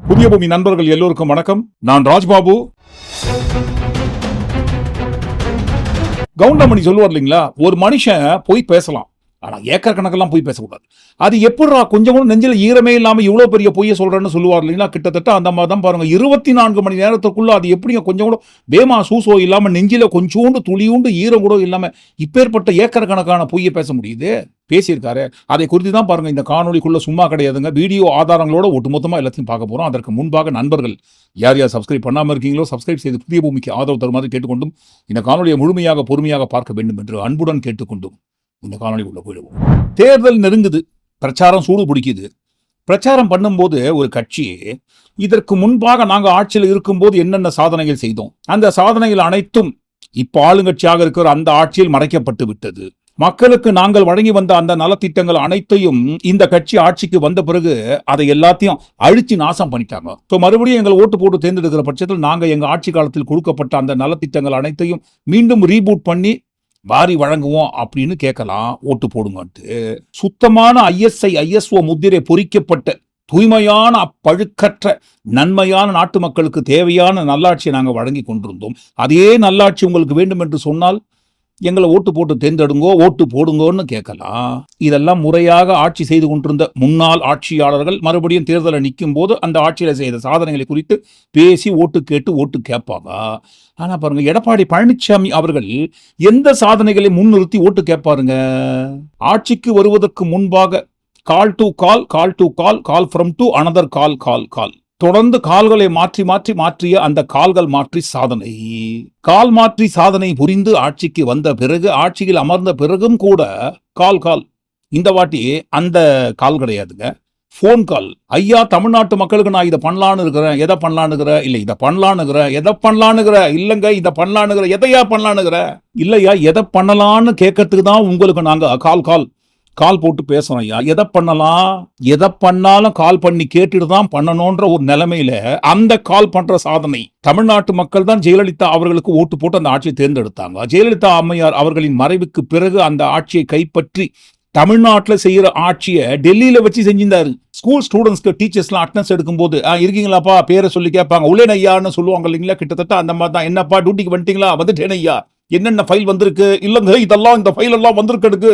புதிய பூமி நண்பர்கள் எல்லோருக்கும் வணக்கம். நான் ராஜ்பாபு. கவுண்டமணி சொல்லுவார் இல்லைங்களா, ஒரு மனுஷன் போய் பேசலாம், ஆனா ஏக்கர் கணக்கெல்லாம் போய் பேசக்கூடாது. அது எப்படிடா கொஞ்சம் கூட நெஞ்சில ஈரமே இல்லாம இவ்வளவு பெரிய பொய்ய சொல்றேன்னு சொல்லுவார் இல்லைங்களா. கிட்டத்தட்ட அந்த மாதிரி தான் பாருங்க. 24 மணி நேரத்துக்குள்ள அது எப்படிங்க கொஞ்சம் கூட பேமா சூசோ இல்லாம நெஞ்சில கொஞ்சோண்டு துளியுண்டு ஈரம் கூட இல்லாம இப்பேற்பட்ட ஏக்கர் கணக்கான பொய்ய பேச முடியுது. பேசியிருக்காரு. அதை குறித்து தான் பாருங்க இந்த காணொலிக்குள்ள. சும்மா கிடையாதுங்க, வீடியோ ஆதாரங்களோட ஒட்டுமொத்தமா எல்லாத்தையும் பார்க்க போறோம். அதற்கு முன்பாக நண்பர்கள் யார் யார் சப்ஸ்கிரைப் பண்ணாம இருக்கீங்களோ சப்ஸ்கிரைப் செய்து புதிய பூமிக்கு ஆதரவு தருமாறு கேட்டுக்கொண்டும், இந்த காணொலியை முழுமையாக பொறுமையாக பார்க்க வேண்டும் என்று அன்புடன் கேட்டுக்கொண்டும் இந்த காணொலிக்குள்ள போயிடுவோம். தேர்தல் நெருங்குது, பிரச்சாரம் சூடு பிடிக்குது. பிரச்சாரம் பண்ணும்போது ஒரு கட்சி இதற்கு முன்பாக நாங்க ஆட்சியில் இருக்கும்போது என்னென்ன சாதனைகள் செய்தோம், அந்த சாதனைகள் அனைத்தும் இப்ப ஆளுங்கட்சியாக இருக்கிற அந்த ஆட்சியில் மறைக்கப்பட்டு விட்டது. மக்களுக்கு நாங்கள் வழங்கி வந்த அந்த நலத்திட்டங்கள் அனைத்தையும் இந்த கட்சி ஆட்சிக்கு வந்த பிறகு அதை எல்லாத்தையும் அழிச்சு நாசம் பண்ணிட்டாங்க. ஸோ மறுபடியும் எங்களை ஓட்டு போட்டு தேர்ந்தெடுக்கிற பட்சத்தில் நாங்கள் எங்க ஆட்சி காலத்தில் கொடுக்கப்பட்ட அந்த நலத்திட்டங்கள் அனைத்தையும் மீண்டும் ரீபூட் பண்ணி வாரி வழங்குவோம் அப்படின்னு கேட்கலாம். ஓட்டு போடுங்கன்ட்டு சுத்தமான ISO முத்திரை பொறிக்கப்பட்ட தூய்மையான பழுக்கற்ற நன்மையான நாட்டு மக்களுக்கு தேவையான நல்லாட்சியை நாங்கள் வழங்கி கொண்டிருந்தோம். அதே நல்லாட்சி உங்களுக்கு வேண்டும் என்று சொன்னால் எங்களை ஓட்டு போட்டு தேர்ந்தெடுங்கோ, ஓட்டு போடுங்கோன்னு கேட்கலாம். இதெல்லாம் முறையாக ஆட்சி செய்து கொண்டிருந்த முன்னாள் ஆட்சியாளர்கள் மறுபடியும் தேர்தலை நிற்கும் போது அந்த ஆட்சியில செய்த சாதனைகளை குறித்து பேசி ஓட்டு கேட்டு ஓட்டு கேட்பாங்க. ஆனா பாருங்க, எடப்பாடி பழனிசாமி அவர்கள் எந்த சாதனைகளை முன்னிறுத்தி ஓட்டு கேட்பாருங்க? ஆட்சிக்கு வருவதற்கு முன்பாக கால் டு கால், கால் டு கால், கால் ஃப்ரம் டு அனதர் கால், கால் கால் தொடர்ந்து கால்களை மாற்றி மாற்றி மாற்றிய அந்த கால்கள் மாற்றி சாதனை, கால் மாற்றி சாதனை புரிந்து ஆட்சிக்கு வந்த பிறகு, ஆட்சியில் அமர்ந்த பிறகும் கூட கால் கால். இந்த வாட்டி அந்த கால் கிடையாதுங்க, போன் கால். ஐயா, தமிழ்நாட்டு மக்களுக்கு நான் இதை பண்ணலான்னு இருக்கிறேன், எதை பண்ணலான்னுங்கிற, இல்ல இதை பண்ணலான்னுங்கிற, எதை பண்ணலான்னுங்கிற, இல்லங்க இதை பண்ணலான்னுங்கிற, எதையா பண்ணலான்னுங்கிற, இல்லையா எதை பண்ணலான்னு கேட்கறதுக்கு தான் உங்களுக்கு நாங்க கால் கால் கால் போட்டு பேசுறோம். ஐயா, எதை பண்ணலாம், எதை பண்ணாலும் கால் பண்ணி கேட்டுட்டு தான் பண்ணணும்ன்ற ஒரு நிலைமையில அந்த கால் பண்ற சாதனை. தமிழ்நாட்டு மக்கள் தான் ஜெயலலிதா அவர்களுக்கு ஓட்டு போட்டு அந்த ஆட்சியை தேர்ந்தெடுத்தாங்க. ஜெயலலிதா அம்மையார் அவர்களின் மறைவுக்கு பிறகு அந்த ஆட்சியை கைப்பற்றி தமிழ்நாட்டில் செய்யற ஆட்சியை டெல்லியில வச்சு செஞ்சிருந்தாரு. ஸ்கூல் ஸ்டூடெண்ட்ஸ்க்கு டீச்சர்ஸ்லாம் அட்டெண்டன்ஸ் எடுக்கும்போது இருக்கீங்களாப்பா பேரை சொல்லி கேட்பாங்க, உள்ளேன் ஐயான்னு சொல்லுவாங்க இல்லைங்களா. கிட்டத்தட்ட அந்த மாதிரி தான். என்னப்பா டியூட்டிக்கு வந்துட்டீங்களா, வந்துட்டேன் ஐயா, என்னென்ன ஃபைல் வந்திருக்கு, இல்லங்க இதெல்லாம் இந்த ஃபைல் எல்லாம் வந்திருக்கு,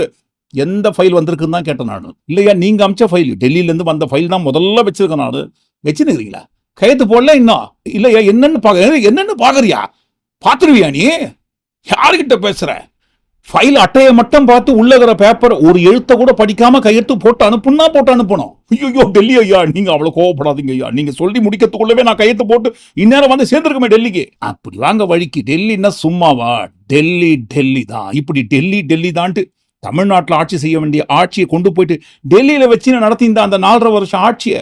எந்த ஃபைல் வந்திருக்குன்னு தான் கேட்டேன் நான். இல்லையா நீங்க அமிச்ச ஃபைல், டெல்லியில இருந்து வந்த ஃபைல் தான் முதல்ல வச்சிருக்கேன் நான். வச்சுருக்கீங்களா, கையெழுத்து போடல இன்னும் இல்லையா, என்னன்னு பாக்குறியா, பாத்துருவியா நீ, யாருக்கிட்ட பேசுற? ஃபைல் அட்டையை மட்டும் பார்த்து உள்ளகிற பேப்பர் ஒரு எழுத்த கூட படிக்காம கையெழுத்து போட்டு அனுப்பணும். ஐயோ டெல்லி ஐயா, நீங்க அவ்வளவு கோவப்படாதீங்க ஐயா, நீங்க சொல்லி முடிக்கிறதுக்குள்ளவே நான் கையெழுத்து போட்டு இந்நேரம் வந்து சேர்ந்துருக்குமே டெல்லிக்கு. அப்படி வாங்க வழிக்கு. டெல்லின்னா சும்மாவா, டெல்லி தான். இப்படி டெல்லி தான்ட்டு தமிழ்நாட்டில் ஆட்சி செய்ய வேண்டிய ஆட்சியை கொண்டு போயிட்டு டெல்லியில வச்சு நடத்தி இந்த அந்த 4.5 வருஷம் ஆட்சியை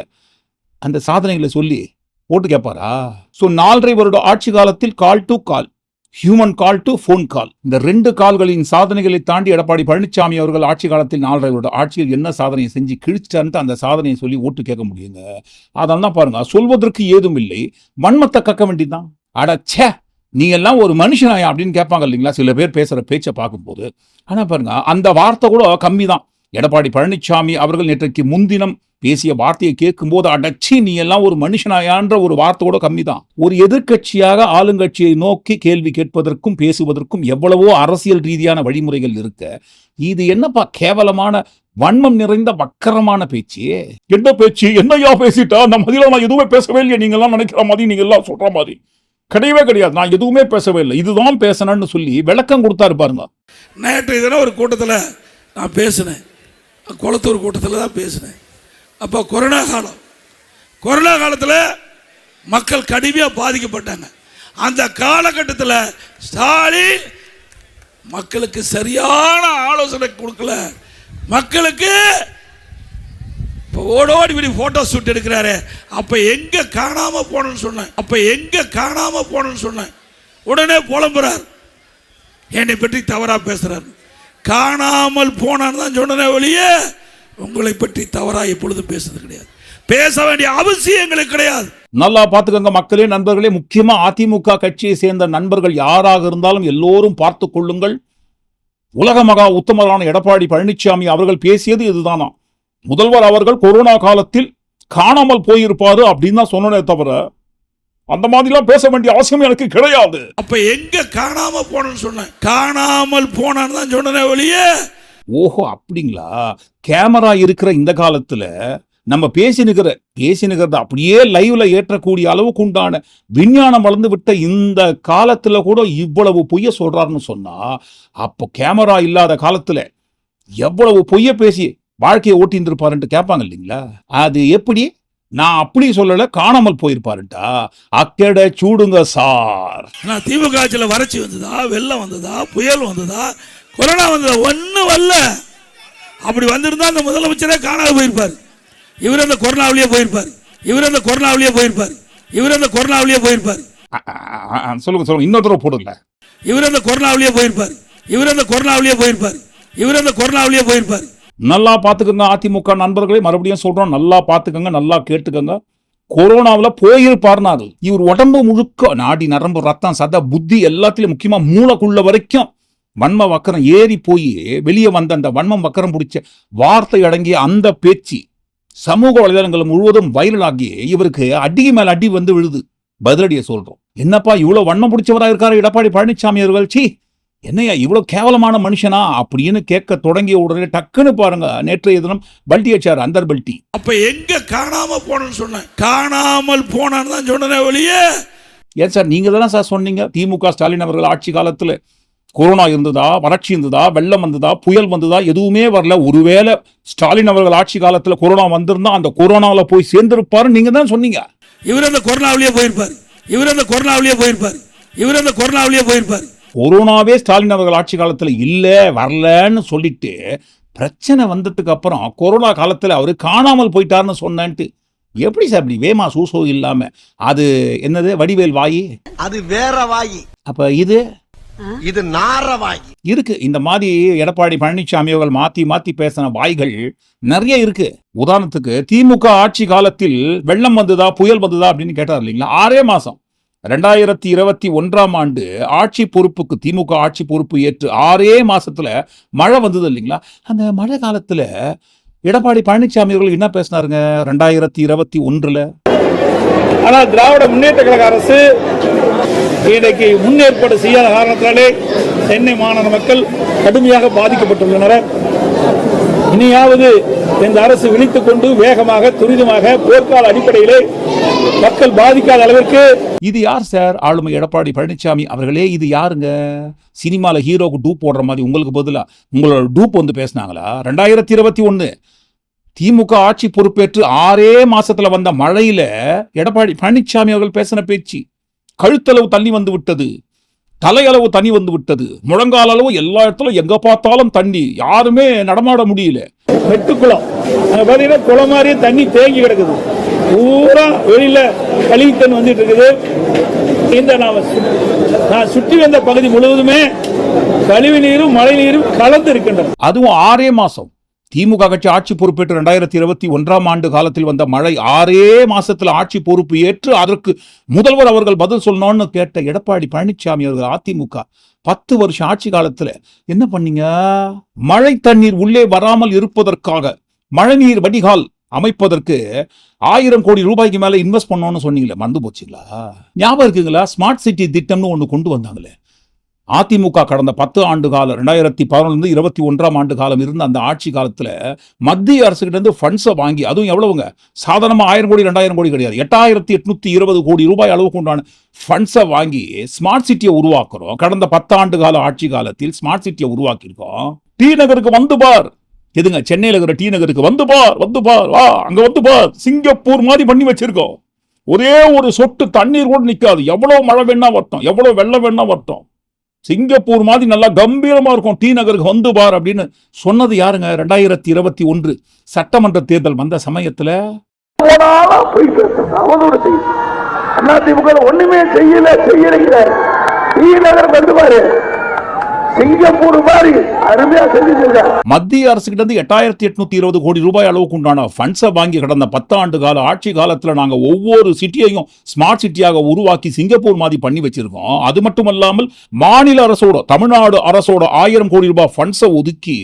அந்த சாதனைகளை சொல்லி ஓட்டு கேட்பாரா? ஸோ 4.5 வருட ஆட்சி காலத்தில் கால் to call, human call to phone call, இந்த 2 கால்களின் சாதனைகளை தாண்டி எடப்பாடி பழனிசாமி அவர்கள் ஆட்சி காலத்தில் 4.5 வருட ஆட்சியில் என்ன சாதனையை செஞ்சு கிழிச்சிட்டு அந்த சாதனையை சொல்லி ஓட்டு கேட்க முடியுங்க. அதெல்லாம் பாருங்க, சொல்வதற்கு ஏதும் இல்லை, வன்மத்தை கக்க வேண்டியதுதான். அடச்சே, நீ எல்லாம் ஒரு மனுஷனாயா அப்படின்னு கேட்பாங்க இல்லைங்களா சில பேர் பேசுற பேச்சை பார்க்கும்போது. ஆனா பாருங்க, அந்த வார்த்தை கூட கம்மி தான். எடப்பாடி பழனிசாமி அவர்கள் நேற்றைக்கு முன்தினம் பேசிய வார்த்தையை கேட்கும் போது அடச்சி நீ எல்லாம் ஒரு மனுஷனாயான்ற ஒரு வார்த்தை கூட கம்மி தான். ஒரு எதிர்கட்சியாக ஆளுங்கட்சியை நோக்கி கேள்வி கேட்பதற்கும் பேசுவதற்கும் எவ்வளவோ அரசியல் ரீதியான வழிமுறைகள் இருக்க, இது என்னப்பா கேவலமான வன்மம் நிறைந்த வக்கரமான பேச்சு. என்ன பேச்சு, என்னையா பேசிட்டா, அந்த மாதிரிலாம் நான் எதுவுமே பேசவே இல்லையா, நீங்க எல்லாம் நினைக்கிற மாதிரி, நீங்க எல்லாம் சொல்ற மாதிரி கிடையவே கிடையாது, நான் எதுவுமே பேசவே இல்லை, இதுதான் பேசணும்னு சொல்லி விளக்கம் கொடுத்தாரு பாருங்க. நேற்று தினம் ஒரு கூட்டத்தில் நான் பேசினேன், குளத்தூர் கூட்டத்தில் தான் பேசினேன். அப்போ கொரோனா காலத்தில் மக்கள் கடுமையாக பாதிக்கப்பட்டாங்க. அந்த காலகட்டத்தில் ஸ்டாலின் மக்களுக்கு சரியான ஆலோசனை கொடுக்கல. மக்களுக்கு ஓடோடி இப்படி போட்டோ ஷூட் எடுக்கிறாரு. அப்ப எங்க காணாம போனன்னு சொன்னேன். உடனே புலம்புறார், என்னை பற்றி தவறா பேசுறாரு. காணாமல் போனான்னு தான் சொன்னே ஒழிய உங்களை பற்றி தவறா எப்பொழுது பேசுறது கிடையாது, பேச வேண்டிய அவசியம் எங்களுக்கு கிடையாது. நல்லா பாத்துக்கங்க மக்களே, நண்பர்களே, முக்கியமா அதிமுக கட்சியை சேர்ந்த நண்பர்கள் யாராக இருந்தாலும் எல்லோரும் பார்த்து கொள்ளுங்கள். உலக மகா உத்தமரான எடப்பாடி பழனிசாமி அவர்கள் பேசியது இதுதானா. முதல்வர் அவர்கள் கொரோனா காலத்தில் காணாமல் போயிருப்பாரு அப்படின்னு தான் சொன்னனே தவிர அந்த மாதிரிலாம் பேச வேண்டிய அவசியம் எனக்கு கிடையாது. அப்ப எங்க காணாம போனன்னு சொன்னேன், காணாமல் போனான்னு தான் சொன்னனே ஒழிய. ஓஹோ, அப்படிங்களா? கேமரா இருக்கிற இந்த காலத்துல நம்ம பேசினுக்கிறத அப்படியே லைவ்ல ஏற்றக்கூடிய அளவுக்கு உண்டான விஞ்ஞானம் வளர்ந்து விட்ட இந்த காலத்துல கூட இவ்வளவு பொய்ய சொல்றாருன்னு சொன்னா, அப்போ கேமரா இல்லாத காலத்துல எவ்வளவு பொய்ய பேசி வாழ்க்கையை ஓட்டின்னு இருப்பாருன்ட்டு கேட்பாங்க இல்லைங்களா? அது எப்படி? நான் அப்படி சொல்லல, காணாமல் போயிருப்பாருட்டா. அக்கட சூடுங்க சார். திமுக ஆட்சியில் வறட்சி வந்ததா, வெள்ளம் வந்ததா, புயல் வந்ததா, கொரோனா வந்ததா? ஒன்றும் வரல. அப்படி வந்திருந்தா அந்த முதலமைச்சரே காணாம போயிருப்பார். இவர் அந்த கொரோனாவிலேயே போயிருப்பார். சொல்லுங்க, இன்னொரு தடவை போடுங்க. இவர் அந்த கொரோனாவிலேயே போயிருப்பார். நல்லா பாத்துக்கோங்க அதிமுக நண்பர்களே, மறுபடியும் சொல்றோம், நல்லா பாத்துக்கோங்க, நல்லா கேட்டுக்கோங்க. கொரோனாவில் போயிருப்பாருனா அது இவர் உடம்பு முழுக்க நாடி நரம்பு ரத்தம் சத புத்தி எல்லாத்திலும் முக்கியமா மூளைக்குள்ள வரைக்கும் வன்ம வக்கரம் ஏறி போய் வெளியே வந்த அந்த வன்மம் வக்கரம் பிடிச்ச வார்த்தை அடங்கிய அந்த பேச்சு சமூக வலைதளங்கள் முழுவதும் வைரலாகி இவருக்கு அடிக்கு மேல அடி வந்து விழுது. பதிலடியை சொல்றோம். என்னப்பா இவ்வளவு வன்மம் பிடிச்சவரா இருக்காரு எடப்பாடி பழனிசாமி அவர்கள், சி என்னையா இவ்வளவு கேவலமான மனுஷனா அப்படின்னு கேட்க தொடங்கிய உடனே டக்குன்னு பாருங்க, நேற்றைய தினம் பல்டி அடிச்சார் அந்தர் பல்டி. அப்ப எங்க காணாம போனன்னு சொன்னேன், காணாமல் போனான்னு தான் சொன்னனே ஒழிய. ஏன் சார் நீங்க தானே சார் சொன்னீங்க திமுக ஸ்டாலின் அவர்கள் ஆட்சி காலத்துல கொரோனா இருந்ததா, வறட்சி இருந்ததா, வெள்ளம் வந்ததா, புயல் வந்ததா? எதுவுமே வரல. ஒருவேளை ஸ்டாலின் அவர்கள் ஆட்சி காலத்துல கொரோனா வந்திருந்தா அந்த கொரோனாவில போய் சேர்ந்திருப்பாரு நீங்க தான் சொன்னீங்க. இவர் அந்த கொரோனாவிலேயே போயிருப்பார். கொரோனாவே ஸ்டாலின் அவர்கள் ஆட்சி காலத்துல இல்ல வரலன்னு சொல்லிட்டு பிரச்சனை வந்ததுக்கு அப்புறம் கொரோனா காலத்துல அவரு காணாமல் போயிட்டாருன்னு சொன்னேன்ட்டு எப்படி சார் இப்படி வேமா சூசோ இல்லாம? அது என்னது வடிவேல் வாயி, அது வேற வாயி. அப்ப இது நார வாயி இருக்கு. இந்த மாதிரி எடப்பாடி பழனிசாமி அவர்கள் மாத்தி பேசின வாய்கள் நிறைய இருக்கு. உதாரணத்துக்கு திமுக ஆட்சி காலத்தில் வெள்ளம் வந்ததா புயல் வந்ததா அப்படின்னு கேட்டார் இல்லைங்களா? 6 மாசம் 2021 ஆட்சி பொறுப்புக்கு திமுக ஆட்சி பொறுப்பு ஏற்று 6 மாசத்துல மழை வந்தது இல்லைங்களா? அந்த மழை காலத்துல எடப்பாடி பழனிசாமி அவர்கள் என்ன பேசினாருங்க 2021? ஆனா திராவிட முன்னேற்ற கழக அரசு இன்றைக்கு முன்னேற்பாடு செய்யாத காரணத்தினாலே சென்னை மாநகர மக்கள் கடுமையாக பாதிக்கப்பட்டுள்ளனர். இனியாவது இந்த அரசு விழித்துக் கொண்டு வேகமாக துரிதமாக போர்க்கால அடிப்படையிலே மக்கள் பாதிக்காத அளவிற்கு. இது யார் சார்? ஆளுமை எடப்பாடி பழனிசாமி அவர்களே. இது யாருங்க? சினிமால ஹீரோக்கு டூப் போடுற மாதிரி உங்களுக்கு பதிலா உங்களோட டூப் வந்து பேசினாங்களா? 2021 திமுக ஆட்சி பொறுப்பேற்று 6 மாசத்துல வந்த மழையில எடப்பாடி பழனிசாமி அவர்கள் பேசின பேச்சு கழுத்தளவு தண்ணி வந்து விட்டது, தலையளவு தண்ணி வந்து விட்டது, முழங்கால அளவு எல்லா இடத்துலும் எங்க பார்த்தாலும் தண்ணி, யாருமே நடமாட முடியல. மெட்டுக்குளம் அங்க பாத்தீங்கன்னா குளம் மாதிரியே தண்ணி தேங்கி கிடக்குது. பூரா வெளியில கழிவு தண்ணி வந்துட்டு இருக்குது. இந்த நான் சுற்றி வந்த பகுதி முழுவதுமே கழிவு நீரும் மழை நீரும் கலந்து இருக்கின்றன. அதுவும் 6 மாசம் திமுக கட்சி ஆட்சி பொறுப்பேற்று 2021 காலத்தில் வந்த மழை 6 மாசத்துல ஆட்சி பொறுப்பு ஏற்று அதற்கு முதல்வர் அவர்கள் பதில் சொல்லணும்னு கேட்ட எடப்பாடி பழனிசாமி அவர்கள் அதிமுக 10 வருஷம் ஆட்சி காலத்துல என்ன பண்ணீங்க? மழை தண்ணீர் உள்ளே வராமல் இருப்பதற்காக மழைநீர் வடிகால் அமைப்பதற்கு 1000 கோடி ரூபாய்க்கு மேல இன்வெஸ்ட் பண்ணோம்னு சொன்னீங்களே, மறந்து போச்சுங்களா? ஞாபகம் இருக்குங்களா? ஸ்மார்ட் சிட்டி திட்டம்னு ஒண்ணு கொண்டு வந்தாங்களே. அதிமுக கடந்த 10 ஆண்டு காலம் 2011 21 காலம் இருந்த அந்த ஆட்சி காலத்துல மத்திய அரசு கிட்ட இருந்து ஃபண்ட்ஸை வாங்கி, அதுவும் எவ்வளவுங்க? சாதாரணமா 1000 கோடி 2000 கோடி கிடையாது, 8820 கோடி ரூபாய் அளவுக்கு உண்டான ஃபண்ட்ஸை வாங்கி ஸ்மார்ட் சிட்டியை உருவாக்குறோம். கடந்த 10 ஆண்டு கால ஆட்சி காலத்தில் ஸ்மார்ட் சிட்டியை உருவாக்கியிருக்கோம். டி நகருக்கு வந்து பார், எதுங்க சென்னையில் இருக்கிற டி நகருக்கு வந்து பார் வா, அங்க வந்து பார், சிங்கப்பூர் மாதிரி பண்ணி வச்சிருக்கோம். ஒரே ஒரு சொட்டு தண்ணீர் கூட நிக்காது, எவ்வளவு மழை வேணா வரட்டும், எவ்வளவு வெள்ளம் வேணா வரட்டும், சிங்கப்பூர் மாதிரி நல்லா கம்பீரமா இருக்கும், டி நகருக்கு வந்து பார் அப்படின்னு சொன்னது யாருங்க? 2021 சட்டமன்ற தேர்தல் வந்த சமயத்துல. ஒண்ணுமே செய்யல டி நகர் வந்து பாரு, சிங்கப்பூர் மாதிரி அருமையா செஞ்சிருக்காங்க. மத்திய அரசு கிட்ட இருந்து 8820 கோடி ரூபாய் அளவுக்கு உண்டான ஃபண்ட்ஸை வாங்கி கடந்த 10 ஆண்டு கால ஆட்சி காலத்துல நாங்க ஒவ்வொரு சிட்டியையும் ஸ்மார்ட் சிட்டியாக உருவாக்கி சிங்கப்பூர் மாதிரி பண்ணி வச்சிருக்கோம். அது மட்டுமல்லாமல் மாநில அரசோட தமிழ்நாடு அரசோட 1000 கோடி ரூபாய் ஃபண்ட்ஸை ஒதுக்கி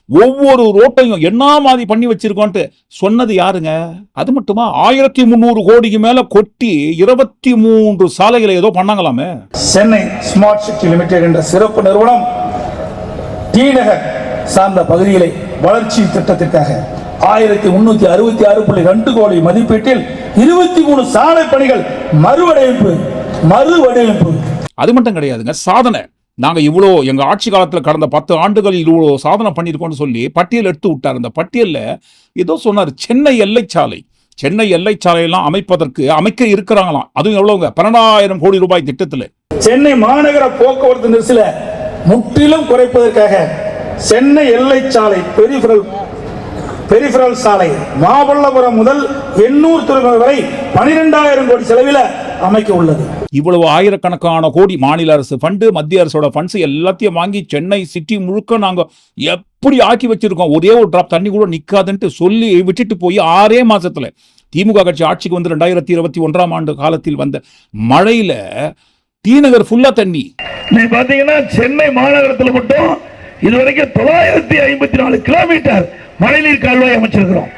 ஒவ்வொரு ரோட்டையும் என்ன மாதிரி பண்ணி வச்சிருக்கோன்ட்டு சொன்னது யாருங்க? அது மட்டுமா 1300 கோடிக்கு மேல கொட்டி 23 சாலைகளை ஏதோ பண்ணாங்களாமே. சென்னை ஸ்மார்ட் சிட்டி லிமிடெட் என்ற சிறப்பு நிறுவனம் டி நகர் சார்ந்த பகுதிகளை வளர்ச்சி திட்டத்திற்காக 1366.2 கோடி மதிப்பீட்டில் 23 சாலை பணிகள் மறுவடிவமைப்பு. அது மட்டும் கிடையாதுங்க, சாதனை. நாங்க இவ்வளோ எங்க ஆட்சி காலத்துல கடந்த 10 ஆண்டுகளில் இவ்வளோ சாதனை பண்ணியிருக்கோம்னு சொல்லி பட்டியல் எடுத்து விட்டார். அந்த பட்டியல்ல ஏதோ சொன்னார், சென்னை எல்லைச்சாலை. சென்னை எல்லைச்சாலையெல்லாம் அமைக்க இருக்கிறாங்களாம். அதுவும் எவ்வளவுங்க? 12,000 கோடி ரூபாய் திட்டத்தில். சென்னை மாநகர போக்குவரத்து நெரிசல முற்றிலும் குறைப்பதற்காக சென்னை எல்லைச்சாலை பெரிஃபரல் சாலை மாமல்லபுரம் முதல் எண்ணூர் துறைமுகம் வரை 12,000 கோடி செலவில் அமைக்க உள்ளது. இவ்வளவு ஆயிரக்கணக்கான கோடி மாநில அரசு ஃபண்டு, மத்திய அரசோட ஃபண்ட்ஸ் எல்லாத்தையும் வாங்கி சென்னை சிட்டி முழுக்க நாங்க எப்படி ஆக்கி வச்சிருக்கோம். ஒரே ஒரு டிராப் தண்ணி கூட நிக்காதுன்ட்டு சொல்லி விட்டுட்டு போய் 6 மாசத்துல திமுக கட்சி ஆட்சிக்கு வந்து 2021ஆம் ஆண்டு காலத்தில் வந்த மழையில டி நகர் ஃபுல்லா தண்ணி. நீ பாத்தீங்கன்னா சென்னை மாநகரத்தில் மட்டும் இதுவரைக்கும் 954 கிலோமீட்டர் மழைநீர் கால்வாய் அமைச்சிருக்கிறோம்.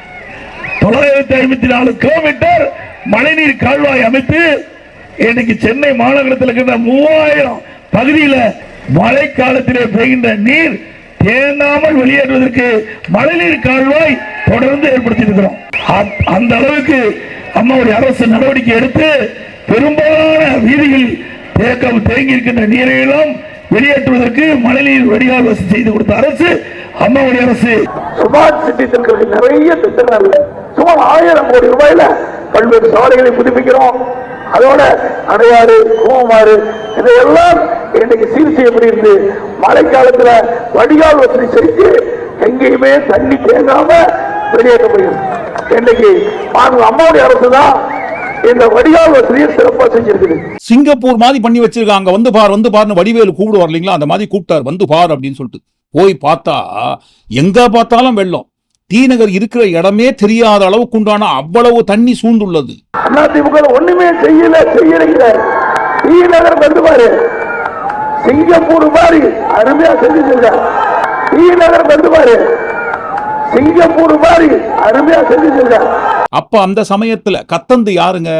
954 கிலோமீட்டர் மழைநீர் கால்வாய் அமைத்து இன்னைக்கு சென்னை மாநகரத்தில் இருக்கின்ற 3000 பகுதியில் மழை காலத்திலே பெய்கின்ற நீர் தேங்காமல் வெளியேறுவதற்கு மழைநீர் கால்வாய் தொடர்ந்து ஏற்படுத்தியிருக்கிறோம். அந்த அளவுக்கு அம்மாவுடைய அரசு நடவடிக்கை எடுத்து பெரும்பாலான வீதிகளில் தேங்கி இருக்கின்ற நீரையெல்லாம் வெளியேற்றுவதற்கு மழைநீர் வடிகால் வசதி செய்து கொடுத்த அரசு அம்மாவுடைய அரசு. ஸ்மார்ட் சிட்டி திட்டங்கள் நிறைய திட்டங்கள் சுமார் 1000 கோடி ரூபாயில பல்வேறு சாலைகளை புதுப்பிக்கிறோம். அதோட அடையாறு, கோமாறு இதையெல்லாம் இன்னைக்கு சீர் செய்யப்படுகிறது. மழைக்காலத்தில் வடிகால் வசதி செஞ்சு எங்கேயுமே தண்ணி தேங்காம வெளியேற்றப்படுகிறது. இன்னைக்கு அம்மாவுடைய அரசு தான் இந்த வடிகால் வசதியை சிறப்பாக செஞ்சிருக்குது. சிங்கப்பூர் மாதிரி பண்ணி வச்சிருக்காங்க. வந்து பாருன்னு வடிவேலு கூப்பிடுவார் இல்லைங்களா, அந்த மாதிரி கூப்பிட்டார். வந்து பார் அப்படின்னு சொல்லிட்டு போய் பார்த்தா எங்க பார்த்தாலும் வெள்ளம். டி நகர் இருக்கிற இடமே தெரியாத அளவுக்கு உண்டான அவ்வளவு தண்ணி சூழ்ந்துள்ளது. அதிமுக ஒண்ணுமே செய்யல. டி நகர் வந்து பாரு, சிங்கப்பூர் மாதிரி அருமையா செஞ்சிருக்க. டி நகர் வந்து பாரு, சிங்கப்பூர் மாதிரி அருமையா செஞ்சிருக்க. அப்ப அந்த சமயத்துல கத்தந்து யாருங்க?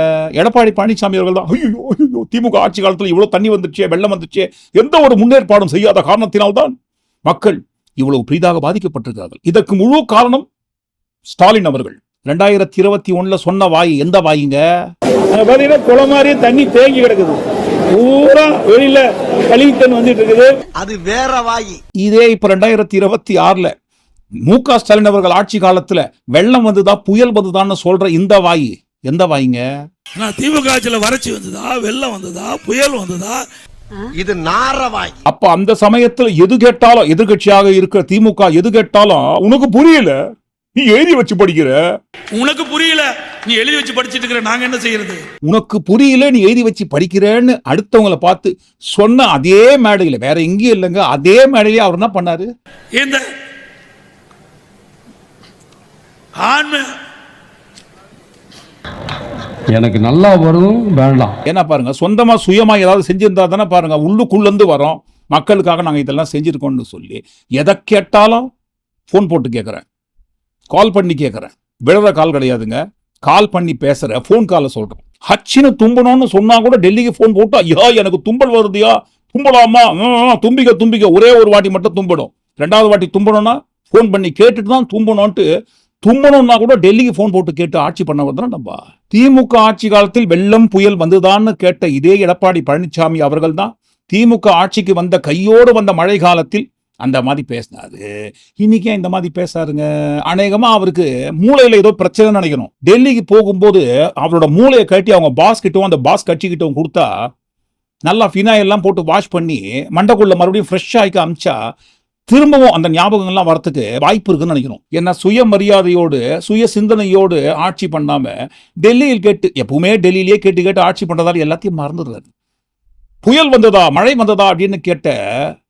எடப்பாடி பழனிசாமி அவர்கள் தான். ஐயோ, திமுக ஆட்சி காலத்துல இவ்வளவு தண்ணி வந்துச்சே, வெள்ளம் வந்துச்சே, எந்த ஒரு முன்னேற்பாடும் செய்யாத காரணத்தினால்தான் மக்கள் இவ்வளவு பெரிதாக பாதிக்கப்பட்டிருக்கிறார்கள். இதற்கு முழு காரணம் ஸ்டாலின் அவர்கள். 2021 சொன்ன வாய் எந்த வாயிங்க? பாத்தீங்கன்னா குளம் மாதிரி தண்ணி தேங்கி கிடக்குது. பூரா வெளியில கழிவுத்தன் வந்துட்டு இருக்குது. அது வேற வாய். இதே இப்ப 2026 மு.க. ஸ்டாலின் அவர்கள் ஆட்சி காலத்துல வெள்ளம் வந்துதா, புயல் வந்துதான்னு சொல்ற இந்த வாய் எந்த வாய்ங்க? திமுக ஆட்சியில வறட்சி வந்ததா, வெள்ளம் வந்ததா, புயல் வந்ததா? இது நாரவாய். அப்ப அந்த சமயத்துல எது கேட்டாலும், எதிர்கட்சியாக இருக்கிற திமுக எது கேட்டாலும் உனக்கு புரியல, நீ எழுதி வச்சு படிக்கிற, உனக்கு புரியல, நீ எழுதி வச்சு படிச்சிட்டு இருக்கிற, நாங்க என்ன செய்யறது? உனக்கு புரியல, நீ எழுதி வச்சு படிக்கிறேன்னு அடுத்தவங்களை பார்த்து சொன்ன அதே மேடையில, வேற எங்கேயும் இல்லைங்க, அதே மேடையில அவர் என்ன பண்ணாரு? இந்த எனக்கு நல்லா வரும் வேண்டாம். ஏன்னா பாருங்க, சொந்தமா சுயமா ஏதாவது செஞ்சிருந்தா தானே பாருங்க உள்ளுக்குள்ளேருந்து வரோம். மக்களுக்காக நாங்கள் இதெல்லாம் செஞ்சிருக்கோம்னு சொல்லி எதை கேட்டாலும் ஃபோன் போட்டு கேட்குறேன், கால் பண்ணி கேட்குறேன். விழுற கால் கிடையாதுங்க, கால் பண்ணி பேசுற ஃபோன் காலை சொல்றோம். ஹச்சின்னு தும்பணும்னு சொன்னா கூட டெல்லிக்கு ஃபோன் போட்டு, ஐயா எனக்கு தும்பல் வருதுயா, தும்பலாமா, தும்பிக்க ஒரே ஒரு வாட்டி மட்டும் தும்பணும், 2வது வாட்டி தும்பணும்னா ஃபோன் பண்ணி கேட்டுட்டு தான் தும்பணும்ட்டு. தும்பணும்னா கூட டெல்லிக்கு போன் போட்டு கேட்டு ஆட்சி பண்ணவர் தான் நம்ம. திமுக ஆட்சி காலத்தில் வெள்ளம் புயல் வந்துதான்னு கேட்ட இதே எடப்பாடி பழனிசாமி அவர்கள் தான் திமுக ஆட்சிக்கு வந்த கையோடு வந்த மழை காலத்தில் அந்த மாதிரி பேசினாரு. இன்னைக்கு இந்த மாதிரி பேசாருங்க. அநேகமா அவருக்கு மூளையில ஏதோ பிரச்சனை நினைக்கணும். டெல்லிக்கு போகும்போது அவரோட மூளையை கட்டி அவங்க பாஸ் கிட்டவும் அந்த பாஸ் கட்சிக்கிட்டவும் கொடுத்தா நல்லா ஃபினாயில் எல்லாம் போட்டு வாஷ் பண்ணி மண்டக்குள்ள மறுபடியும் ஃப்ரெஷ் ஆகி அமிச்சா திரும்பவும் அந்த ஞாபகங்கள்லாம் வரத்துக்கு வாய்ப்பு இருக்குன்னு நினைக்கணும். ஏன்னா சுயமரியாதையோடு சுய சிந்தனையோடு ஆட்சி பண்ணாம டெல்லியில் கேட்டு, எப்பவுமே டெல்லியிலேயே கேட்டு ஆட்சி பண்றதால எல்லாத்தையும் மறந்துடுறாரு. புயல் வந்ததா, மழை வந்ததா அப்படின்னு கேட்ட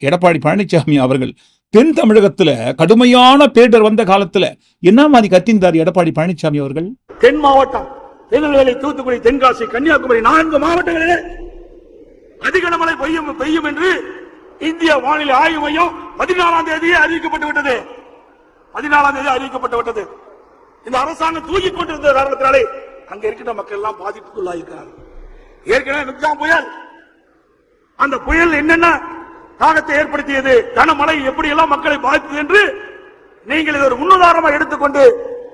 எடப்பாடி பழனிசாமி அவர்கள் தென் தமிழகத்துல கடுமையான பேரிடர் வந்த காலத்துல என்ன மாதிரி கத்திந்தார் எடப்பாடி பழனிசாமி அவர்கள்? தென் மாவட்டம் திருநெல்வேலி, தூத்துக்குடி, தென்காசி, கன்னியாகுமரி 4 மாவட்டங்களிலே அதிக மழை பெய்யும் என்று இந்திய வானிலை ஆய்வு மையம் 14ஆம் தேதியே அறிவிக்கப்பட்டு விட்டது. 14ஆம் தேதி அறிவிக்கப்பட்டு விட்டது. இந்த அரசாங்கம் தூக்கிக் கொண்டிருந்த காரணத்தினாலே அங்க இருக்கிற மக்கள் எல்லாம் பாதிப்புக்குள்ளாயிருக்கிறார்கள். ஏற்கனவே மிக்ஜாம் புயல், அந்த புயல் என்னென்ன தாக்கத்தை ஏற்படுத்தியது, கனமழை எப்படி எல்லாம் மக்களை பாதித்தது என்று நீங்கள் இதை ஒரு முன்னுதாரணமாக எடுத்துக்கொண்டு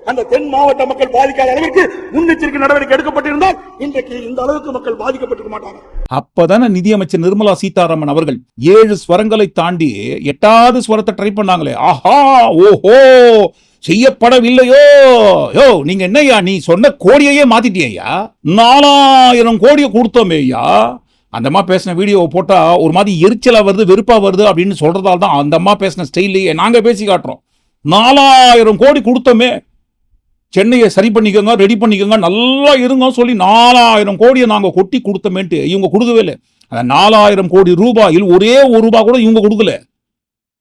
அந்த தென் மாவட்ட மக்கள் பாதிக்காத அளவிற்கு முன்னெச்சரிக்கை நடவடிக்கை எடுக்கப்பட்டிருந்தால் இன்றைக்கு இந்த அளவுக்கு மக்கள் பாதிக்கப்பட்டிருக்க மாட்டாங்க. அப்பதானே நிதியமைச்சர் நிர்மலா சீதாராமன் அவர்கள் 7 ஸ்வரங்களை தாண்டி 8வது ஸ்வரத்தை ட்ரை பண்ணாங்களே. ஆஹா ஓஹோ செய்யப்படவில்லையோ, யோ நீங்க என்னையா நீ சொன்ன கோடியையே மாத்திட்டியா, 4000 கோடியை கொடுத்தோமேயா. அந்த அம்மா பேசின வீடியோவை போட்டா ஒரு மாதிரி எரிச்சலா வருது, வெறுப்பா வருது அப்படின்னு சொல்றதால தான் அந்த அம்மா பேசின ஸ்டைல்லையே நாங்க பேசி காட்டுறோம். 4000 கோடி கொடுத்தோமே, சென்னையை சரி பண்ணிக்கோங்க, ரெடி பண்ணிக்கோங்க, நல்லா இருங்க சொல்லி 4000 கோடியை நாங்க கொட்டி கொடுத்தோமேன்ட்டு இவங்க கொடுக்கவே இல்லை. அந்த 4000 கோடி ரூபாயில் ஒரே ஒரு ரூபாய் கூட இவங்க கொடுக்கல.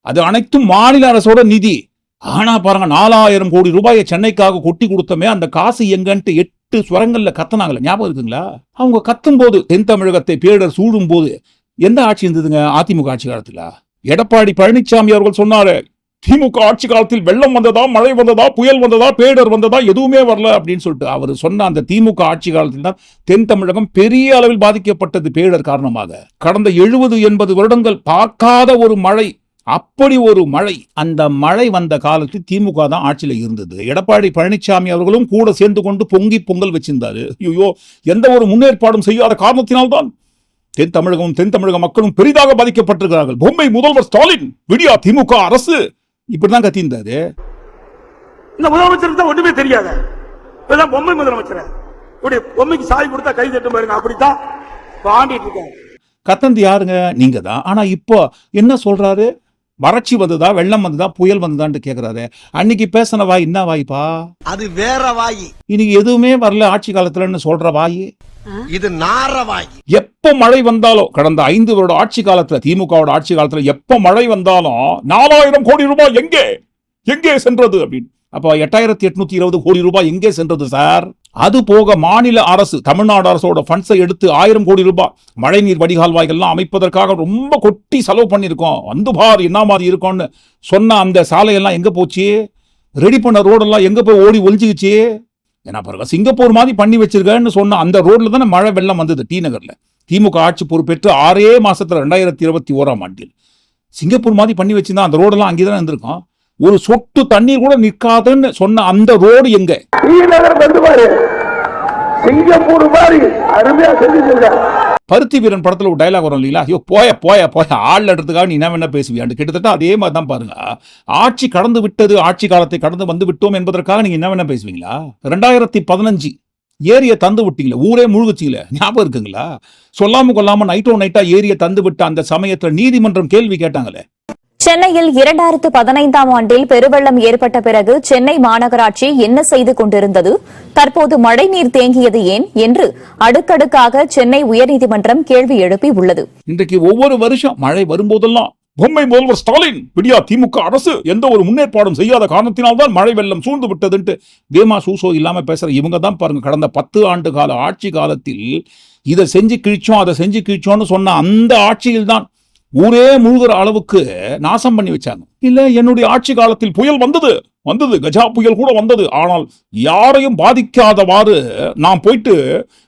அது அனைத்தும் மாநில அரசோட நிதி. ஆனா பாருங்க, 4000 கோடி ரூபாயை சென்னைக்காக கொட்டி கொடுத்தோமே, அந்த காசு எங்கன்ட்டு 8 ஸ்வரங்கள்ல கத்தனாங்கல்ல, ஞாபகம் இருக்குங்களா? அவங்க கத்தும் போது, தென் தமிழகத்தை பேரிடர் சூழும் போது எந்த ஆட்சி இருந்ததுங்க? அதிமுக ஆட்சி காலத்துல எடப்பாடி பழனிசாமி அவர்கள் சொன்னாரு, திமுக ஆட்சி காலத்தில் வெள்ளம் வந்ததா, மழை வந்ததா, புயல் வந்ததா, பேரிடர் வந்ததா, எதுவுமே வரல அப்படின்னு சொல்லிட்டு அவர் சொன்ன அந்த திமுக ஆட்சி காலத்தில் தான் தென் தமிழகம் பெரிய அளவில் பாதிக்கப்பட்டது பேரிடர் காரணமாக. கடந்த 70-80 வருடங்கள் பார்க்காத ஒரு மழை, அப்படி ஒரு மழை. அந்த மழை வந்த காலத்தில் திமுக தான் ஆட்சியில் இருந்தது. எடப்பாடி பழனிசாமி அவர்களும் கூட சேர்ந்து கொண்டு பொங்கி பொங்கல் வச்சிருந்தாரு. ஐயோ, எந்த ஒரு முன்னேற்பாடும் செய்யாத காரணத்தினால்தான் தென் தமிழகமும் தென் தமிழக மக்களும் பெரிதாக பாதிக்கப்பட்டிருக்கிறார்கள். பொம்மை முதல்வர் ஸ்டாலின், விடியா திமுக அரசு, இப்படிதான் கத்தியிருந்தாரு. இந்த முதலமைச்சருக்கு தான் ஒண்ணுமே தெரியாத, இப்பதான் பொம்மை முதலமைச்சர், இப்படி பொம்மைக்கு சாய் கொடுத்தா கை தட்டும் பாருங்க, அப்படித்தான் பாண்டிட்டு இருக்காரு. கத்தந்து யாருங்க? நீங்க தான். ஆனா இப்போ என்ன சொல்றாரு? வறட்சி வந்ததா, வெள்ளம் வந்ததா, புயல் வந்ததான்னு கேக்குறாரு. அன்னைக்கு பேசின வாய் என்ன வாய்ப்பா? அது வேற வாய். இன்னைக்கு எதுவுமே வரல ஆட்சி காலத்துலன்னு சொல்ற வாய் இது நார வாய். எப்ப மழை வந்தாலும், கடந்த 5 வருட ஆட்சி காலத்துல, திமுகவோட ஆட்சி காலத்துல எப்ப மழை வந்தாலும் 4000 கோடி ரூபாய் எங்கே சென்றது அப்படின்னு. அப்ப 8820 கோடி ரூபாய் எங்கே சென்றது சார்? அது போக மாநில அரசு, தமிழ்நாடு அரசோட ஃபண்ட்ஸை எடுத்து 1000 கோடி ரூபாய் மழைநீர் வடிகால் வாய்கள்லாம் அமைப்பதற்காக ரொம்ப கொட்டி செலவு பண்ணியிருக்கோம். வந்து பார் என்ன மாதிரி இருக்கும்னு சொன்ன அந்த சாலையெல்லாம் எங்க போச்சு? ரெடி பண்ண ரோடெல்லாம் எங்க போய் ஓடி ஒழிஞ்சுக்கிச்சு? ஏன்னா பாருங்க, சிங்கப்பூர் மாதிரி பண்ணி வச்சிருக்கேன்னு சொன்ன அந்த ரோட்ல தானே மழை வெள்ளம் வந்தது. டி நகர்ல திமுக ஆட்சி பொறுப்பேற்று 6 மாசத்துல 2021ஆம் ஆண்டில் சிங்கப்பூர் மாதிரி பண்ணி வச்சிருந்தா அந்த ரோடெல்லாம் அங்கேதான் இருந்திருக்கும். ஒரு சொட்டு தண்ணீர் கூட நிற்காதுன்னு சொன்ன அந்த ரோடு எங்க? சிங்கப்பூர் மாதிரி அருமையா செஞ்சிருக்காங்க. பருத்தி வீரன் படத்துல ஒரு டைலாக் வரும் இல்லையா, ஐயோ போய போய போய ஆள் எடுத்துக்காக நீ என்ன பேசுவியாண்டு. கிட்டத்தட்ட அதே மாதிரி தான் பாருங்க. ஆட்சி கடந்து விட்டது, ஆட்சி காலத்தை கடந்து வந்து விட்டோம் என்பதற்காக நீங்க என்ன பேசுவீங்களா? 2015 ஏரியை தந்து விட்டீங்களா, ஊரே முழுகுச்சிங்களே, ஞாபகம் இருக்குங்களா? சொல்லாம கொல்லாம நைட்டா ஏரியை தந்து விட்ட அந்த சமயத்துல நீதிமன்றம் கேள்வி கேட்டாங்களே. சென்னையில் 2015ஆம் ஆண்டில் பெருவெள்ளம் ஏற்பட்ட பிறகு சென்னை மாநகராட்சி என்ன செய்து கொண்டிருந்தது, தற்போது மழைநீர் தேங்கியது ஏன் என்று அடுக்கடுக்காக சென்னை உயர்நீதிமன்றம் கேள்வி எழுப்பி உள்ளது. இன்றைக்கு ஒவ்வொரு வருஷம் மழை வரும்போதெல்லாம் பொம்மை முதல்வர் ஸ்டாலின், விடியா திமுக அரசு எந்த ஒரு முன்னேற்பாடும் செய்யாத காரணத்தினால்தான் மழை வெள்ளம் சூழ்ந்து விட்டதுன்ட்டு வேமா சூசோ இல்லாம பேசுற இவங்க தான் பாருங்க, கடந்த 10 ஆண்டு கால ஆட்சி காலத்தில் இதை செஞ்சு கிழிச்சோம் அதை செஞ்சு கிழிச்சோம்னு சொன்ன அந்த ஆட்சியில் தான் ஊரே முழுகிற அளவுக்கு நாசம் பண்ணி வச்சாங்க. இல்ல என்னுடைய ஆட்சி காலத்தில் புயல் வந்தது, கஜா புயல் கூட வந்தது, ஆனால் யாரையும் பாதிக்காதவாறு நான் போயிட்டு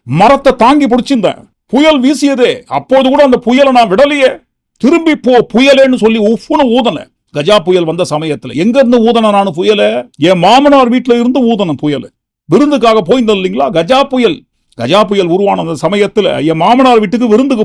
மரத்தை தாங்கி பிடிச்சிருந்தேன். புயல் வீசியதே, அப்போது கூட அந்த புயலை நான் விடலையே, திரும்பி போ புயலேன்னு சொல்லி உஃப்னு ஊதன. கஜா புயல் வந்த சமயத்துல எங்க இருந்து ஊதன? நான் புயல என் மாமனார் வீட்டுல இருந்து ஊதன புயல். விருந்துக்காக போயிருந்தேன் இல்லைங்களா? கஜா புயல் உருவான அந்த சமயத்துல என் மாமனார் வீட்டுக்கு விருந்துக்கு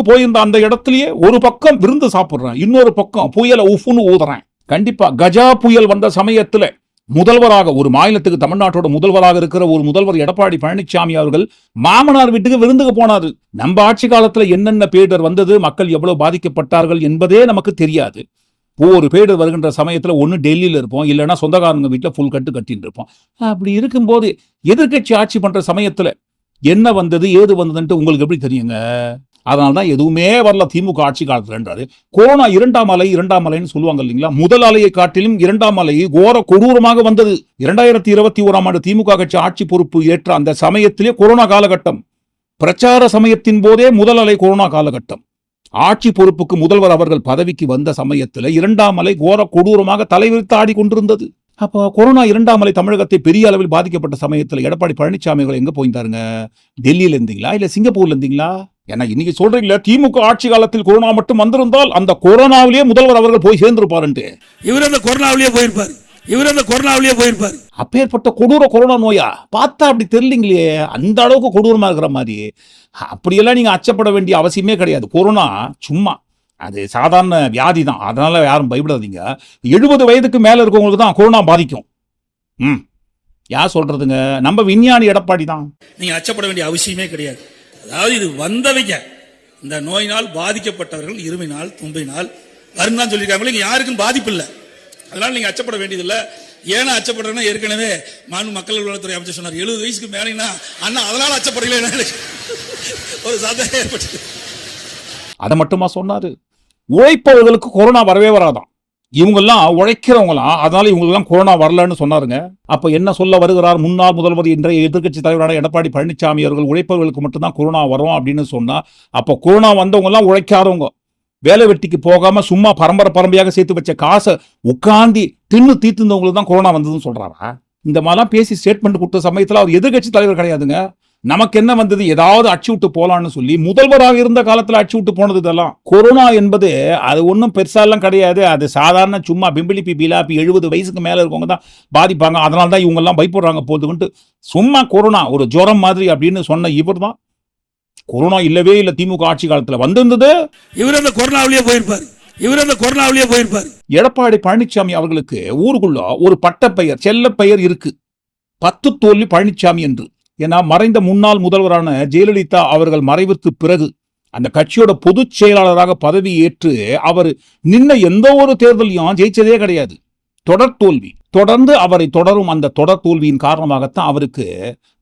போயிருந்த அந்த இடத்துலயே ஒரு பக்கம் விருந்து சாப்பிடுறேன், இன்னொரு பக்கம் புயலை உஃப்னு ஊதுறேன். கண்டிப்பா கஜா புயல் வந்த சமயத்துல முதல்வராக, ஒரு மாநிலத்துக்கு தமிழ்நாட்டோட முதல்வராக இருக்கிற ஒரு முதல்வர் எடப்பாடி பழனிசாமி அவர்கள் மாமனார் வீட்டுக்கு விருந்துக்கு போனாரு. நம்ம ஆட்சி காலத்துல என்னென்ன பேரிடர் வந்தது, மக்கள் எவ்வளவு பாதிக்கப்பட்டார்கள் என்பதே நமக்கு தெரியாது. ஒவ்வொரு பேரிடர் வருகின்ற சமயத்துல ஒன்னு டெல்லியில இருப்போம், இல்லைன்னா சொந்தக்காரங்க வீட்டுல ஃபுல் கட்டின்னு இருப்போம். அப்படி இருக்கும்போது எதிர்கட்சி ஆட்சி பண்ற சமயத்துல என்ன வந்தது ஏது வந்ததுன்ட்டு உங்களுக்கு எப்படி தெரியுங்க? அதனால்தான் எதுவுமே வரல திமுக ஆட்சி காலத்துலன்றாரு. கொரோனா 2ஆம் அலைன்னு சொல்லுவாங்க இல்லைங்களா? முதல் அலையை காட்டிலும் 2ஆம் அலை கோர கொடூரமாக வந்தது. 2021ஆம் ஆண்டு திமுக கட்சி ஆட்சி பொறுப்பு ஏற்ற அந்த சமயத்திலே கொரோனா காலகட்டம், பிரச்சார சமயத்தின் போதே முதல் அலை கொரோனா காலகட்டம். ஆட்சி பொறுப்புக்கு முதல்வர் அவர்கள் பதவிக்கு வந்த சமயத்துல 2ஆம் அலை கோர கொடூரமாக தலைவிரித்து ஆடி கொண்டிருந்தது. அப்போ கொரோனா 2ஆம் அலை தமிழகத்தை பெரிய அளவில் பாதிக்கப்பட்ட சமயத்துல எடப்பாடி பழனிசாமி அவர்கள் எங்க போயிருந்தாருங்க? டெல்லியில இருந்தீங்களா இல்ல சிங்கப்பூர்ல இருந்தீங்களா? ஏன்னா இன்னைக்கு சொல்றீங்களா திமுக ஆட்சி காலத்தில் கொரோனா மட்டும் வந்திருந்தால் அந்த கொரோனாவிலேயே முதல்வர் அவர்கள் போய் சேர்ந்திருப்பாருன்ட்டு. இவர் அந்த கொரோனாவிலேயே போயிருப்பாரு. அப்பேற்பட்ட கொடூர கொரோனா நோயா பார்த்தா அப்படி தெரியலீங்களே, அந்த அளவுக்கு கொடூரமா இருக்கிற மாதிரி. அப்படியெல்லாம் நீங்க அச்சப்பட வேண்டிய அவசியமே கிடையாது. கொரோனா சும்மா அது சாதாரண வியாதி தான், அதனால யாரும் பயப்படாதீங்க. 70 வயதுக்கு மேல இருக்கவங்களுக்கு தான் கொரோனா பாதிக்கும். யார் சொல்றதுங்க? நம்ம விஞ்ஞானி எடப்பாடி தான். நீங்க அச்சப்பட வேண்டிய அவசியமே கிடையாது. அதாவது இது வந்தவைங்க, இந்த நோயினால் பாதிக்கப்பட்டவர்கள் இருமினால் தும்பினால் வருந்தான் சொல்லியிருக்காங்க. இங்க யாருக்கும் பாதிப்பு இல்லை, அதனால நீங்க அச்சப்பட வேண்டியதில்லை. ஏன்னா அச்சப்படுறேன்னா ஏற்கனவே மக்கள் நல்வாழ்வுத்துறை அமைச்சர் சொன்னார் 70 வயசுக்கு மேலேன்னா அண்ணா அதனால அச்சப்படுறீங்களே ஒரு சந்தேகம் ஏற்பட்டது. அதை மட்டுமா சொன்னாரு? உழைப்பவர்களுக்கு கொரோனா வரவே வராதான். இவங்கெல்லாம் உழைக்கிறவங்களாம், அதனால இவங்கெல்லாம் கொரோனா வரலன்னு சொன்னாருங்க. அப்ப என்ன சொல்ல வருகிறார் முன்னாள் முதல்வர் இன்றைய எதிர்க்கட்சி தலைவரான எடப்பாடி பழனிசாமி அவர்கள்? உழைப்பவர்களுக்கு மட்டும்தான் கொரோனா வரும் அப்படின்னு சொன்னா, அப்ப கொரோனா வந்தவங்க எல்லாம் உழைக்காதவங்க, வேலை வெட்டிக்கு போகாம சும்மா பரம்பரையாக சேர்த்து வச்ச காசை உட்கார்ந்து தின்னு தீர்த்துந்தவங்களுக்கு தான் கொரோனா வந்ததுன்னு சொல்றாரா? இந்த மாதிரிலாம் பேசி ஸ்டேட்மெண்ட் கொடுத்த சமயத்தில் அவர் எதிர்க்கட்சி தலைவர் கிடையாதுங்க. நமக்கு என்ன வந்தது? ஏதாவது அச்சு விட்டு போலான்னு சொல்லி முதல்வராக இருந்த காலத்துல அச்சு விட்டு போனது இதெல்லாம். கொரோனா என்பது அது ஒன்றும் பெருசாலாம் கிடையாது. அது சாதாரண சும்மா பிம்பிளிப்பி பிலாப்பி 70 வயசுக்கு மேல இருக்கவங்க தான் பாதிப்பாங்க, அதனால தான் இவங்க எல்லாம் பயப்படுறாங்க போதுன்ட்டு சும்மா கொரோனா ஒரு ஜுரம் மாதிரி அப்படின்னு சொன்ன இவர் தான். கொரோனா இல்லவே இல்லை திமுக ஆட்சி காலத்துல வந்திருந்தது. இவர் அந்த கொரோனாவிலேயே போயிருப்பார். எடப்பாடி பழனிசாமி அவர்களுக்கு ஊருக்குள்ள ஒரு பட்டப்பெயர், செல்ல பெயர் இருக்கு, 10 தோல்வி பழனிசாமி என்று. ஏன்னா மறைந்த முன்னாள் முதல்வரான ஜெயலலிதா அவர்கள் மறைவிற்கு பிறகு அந்த கட்சியோட பொதுச் செயலாளராக பதவி ஏற்று அவர் நின்ன எந்த ஒரு தேர்தலையும் ஜெயிச்சதே கிடையாது. தொடர் தோல்வி. தொடர்ந்து அவரை தொடரும் அந்த தொடர் தோல்வியின் காரணமாகத்தான் அவருக்கு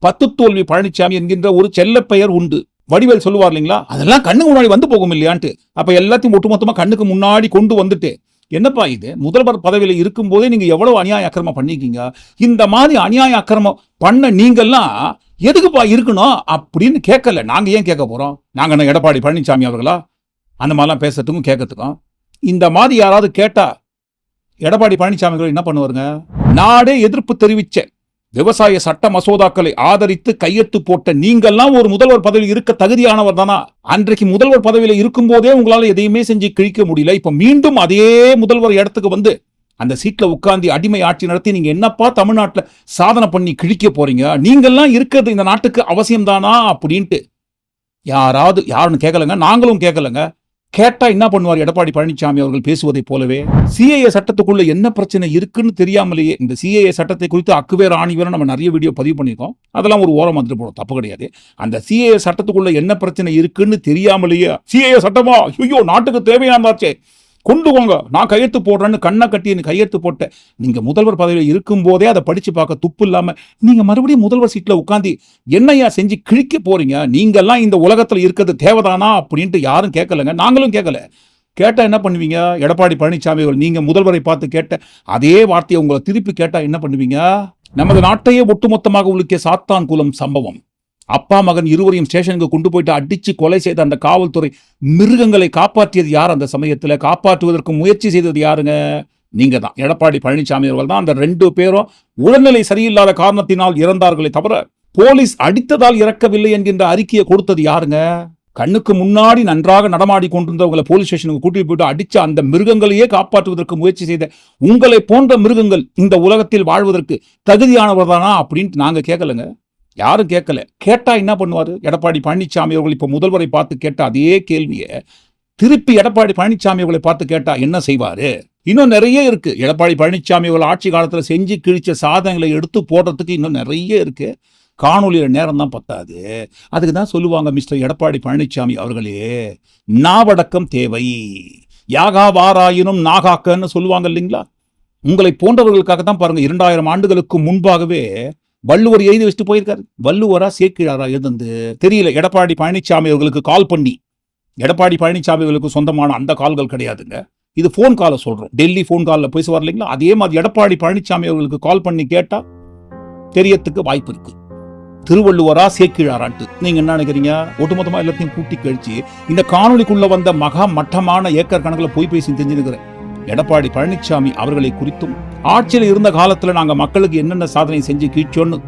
10 தோல்வி பழனிசாமி என்கின்ற ஒரு செல்ல பெயர் உண்டு. வடிவேல் சொல்லுவார் இல்லைங்களா, அதெல்லாம் கண்ணுக்கு முன்னாடி வந்து போகும் இல்லையான்ட்டு. அப்ப எல்லாத்தையும் ஒட்டுமொத்தமா கண்ணுக்கு முன்னாடி கொண்டு வந்துட்டு, என்னப்பா இது, முதல்வர் பதவியில இருக்கும் போதே நீங்க எவ்வளவு அநியாய அக்கிரமம் பண்ணிருக்கீங்க, இந்த மாதிரி அநியாய அக்கிரமம் பண்ண நீங்கெல்லாம் எதுக்குப்பா இருக்கணும் அப்படின்னு கேட்கல. நாங்க ஏன் கேட்க போறோம்? நாங்க என்ன எடப்பாடி பழனிசாமி அவர்களா அந்த மாதிரிலாம் பேசுறதுக்கும் கேட்கறதுக்கும்? இந்த மாதிரி யாராவது கேட்டா எடப்பாடி பழனிசாமி அவர்கள் என்ன பண்ணுவாருங்க? நாடே எதிர்ப்பு தெரிவிச்ச விவசாய சட்ட மசோதாக்களை ஆதரித்து கையெழுத்து போட்ட நீங்கெல்லாம் ஒரு முதல்வர் பதவியில் இருக்க தகுதியானவர் தானா? அன்றைக்கு முதல்வர் பதவியில இருக்கும் போதே உங்களால எதையுமே செஞ்சு கிழிக்க முடியல. இப்ப மீண்டும் அதே முதல்வர் இடத்துக்கு வந்து அந்த சீட்ல உட்கார்ந்து அடிமை ஆட்சி நடத்தி நீங்க என்னப்பா தமிழ்நாட்டுல சாதனை பண்ணி கிழிக்க போறீங்க? நீங்கெல்லாம் இருக்கிறது இந்த நாட்டுக்கு அவசியம் தானா அப்படின்ட்டு யாருன்னு கேட்கலங்க, நாங்களும் கேட்கலங்க. கேட்டா என்ன பண்ணுவார் எடப்பாடி பழனிசாமி அவர்கள் பேசுவதை போலவே? சிஏஏ சட்டத்துக்குள்ள என்ன பிரச்சனை இருக்குன்னு தெரியாமலேயே, இந்த சிஏஏ சட்டத்தை குறித்து அக்குவேர் ஆணிவேர் நம்ம நிறைய வீடியோ பதிவு பண்ணியிருக்கோம், அதெல்லாம் ஒரு ஓரம் வந்துட்டு போடும், தப்பு கிடையாது. அந்த சிஏஏ சட்டத்துக்குள்ள என்ன பிரச்சனை இருக்குன்னு தெரியாமலேயே சிஏஏ சட்டமா, ஐயோ நாட்டுக்கு தேவையானதாச்சே கொண்டு போங்க, நான் கையெழுத்து போடுறேன்னு கண்ணை கட்டி கையெழுத்து போட்ட நீங்க முதல்வர் பதவியில் இருக்கும் போதே அதை படிச்சு பார்க்க துப்பு இல்லாம நீங்க மறுபடியும் முதல்வர் சீட்ல உட்காந்து என்னையா செஞ்சு கிழிக்க போறீங்க? நீங்கெல்லாம் இந்த உலகத்துல இருக்கிறது தேவைதானா அப்படின்ட்டு யாரும் கேட்கலங்க, நாங்களும் கேட்கல. கேட்டா என்ன பண்ணுவீங்க? எடப்பாடி பழனிசாமி அவர்கள் நீங்க முதல்வரை பார்த்து கேட்ட அதே வார்த்தையை உங்களை திருப்பி கேட்டா என்ன பண்ணுவீங்க? நமது நாட்டையே ஒட்டுமொத்தமாக உலுக்கிய சாத்தான் குலம் சம்பவம். அப்பா மகன் இருவரையும் ஸ்டேஷனுக்கு கொண்டு போயிட்டு அடிச்சு கொலை செய்த அந்த காவல்துறை மிருகங்களை காப்பாற்றியது யார்? அந்த சமயத்தில் காப்பாற்றுவதற்கு முயற்சி செய்தது யாருங்க? நீங்க தான், எடப்பாடி பழனிசாமி அவர்கள் தான். அந்த 2 பேரும் உடல்நிலை சரியில்லாத காரணத்தினால் இறந்தார்களே தவிர போலீஸ் அடித்ததால் இறக்கவில்லை என்கின்ற அறிக்கையை கொடுத்தது யாருங்க? கண்ணுக்கு முன்னாடி நன்றாக நடமாடி கொண்டிருந்தவங்களை போலீஸ் ஸ்டேஷனுக்கு கூட்டிட்டு போயிட்டு அடிச்ச அந்த மிருகங்களையே காப்பாற்றுவதற்கு முயற்சி செய்த உங்களை போன்ற மிருகங்கள் இந்த உலகத்தில் வாழ்வதற்கு தகுதியானவர் தானா அப்படின்ட்டு நாங்க கேட்கலங்க, யாரும் கேட்கல. கேட்டா என்ன பண்ணுவாரு எடப்பாடி பழனிசாமி அவர்கள்? இப்ப முதல்வரை பார்த்து கேட்ட அதே கேள்வியை திருப்பி எடப்பாடி பழனிசாமி அவர்களை பார்த்து கேட்டா என்ன செய்வாரு? இன்னும் நிறைய இருக்கு. எடப்பாடி பழனிசாமி அவர்கள் ஆட்சி காலத்துல செஞ்சு கிழிச்ச சாதனைகளை எடுத்து போடுறதுக்கு இன்னும் நிறைய இருக்கு. காணொலியில நேரம் தான் பத்தாது. அதுக்கு தான் சொல்லுவாங்க, மிஸ்டர் எடப்பாடி பழனிசாமி அவர்களே, நாவடக்கம் தேவை, யாகா வாராயினும் நாகாக்கன்னு சொல்லுவாங்க இல்லைங்களா? உங்களை போன்றவர்களுக்காக தான் பாருங்க 2000 ஆண்டுகளுக்கு முன்பாகவே வள்ளுவர் எழுதி வச்சுட்டு போயிருக்காரு. வள்ளுவரா சேக்கிழாரா எழுந்து தெரியல. எடப்பாடி பழனிசாமி அவர்களுக்கு கால் பண்ணி, எடப்பாடி பழனிசாமி அவர்களுக்கு சொந்தமான அந்த கால்கள் கிடையாதுங்க, இது போன் காலை சொல்றோம், டெல்லி போன் காலில் பேசுவார் இல்லைங்களா? அதே மாதிரி எடப்பாடி பழனிசாமி அவர்களுக்கு கால் பண்ணி கேட்டா தெரியறதுக்கு வாய்ப்பு இருக்கு. திருவள்ளுவரா சேக்கிழாரான்ட்டு நீங்க என்ன நினைக்கிறீங்க? ஒட்டுமொத்தமா எல்லாத்தையும் கூட்டி கழிச்சு இந்த காணொலிக்குள்ள வந்த மகா மட்டமான ஏக்கர் கணக்கில் போய் பேசி தெரிஞ்சிருக்கிறேன். எடப்பாடி பழனிசாமி அவர்களை குறித்தும் ஆட்சியில் இருந்த காலத்துல நாங்க மக்களுக்கு என்னென்ன சாதனை செஞ்சு கீழ்ச்சோன்னு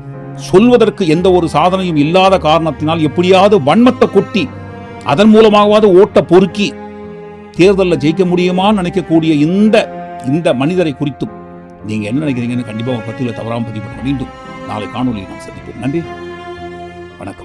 சொல்வதற்கு எந்த ஒரு சாதனையும் இல்லாத காரணத்தினால் எப்படியாவது வன்மத்தை கொட்டி அதன் மூலமாகவாவது ஓட்ட பொறுக்கி தேர்தலில் ஜெயிக்க முடியுமான்னு நினைக்கக்கூடிய இந்த மனிதரை குறித்தும் நீங்க என்ன நினைக்கிறீங்கன்னு கண்டிப்பா பத்தியில தவறாம பதிவு பண்ண. மீண்டும் நாளை காணொலியை நாம் சந்திப்போம். நன்றி, வணக்கம்.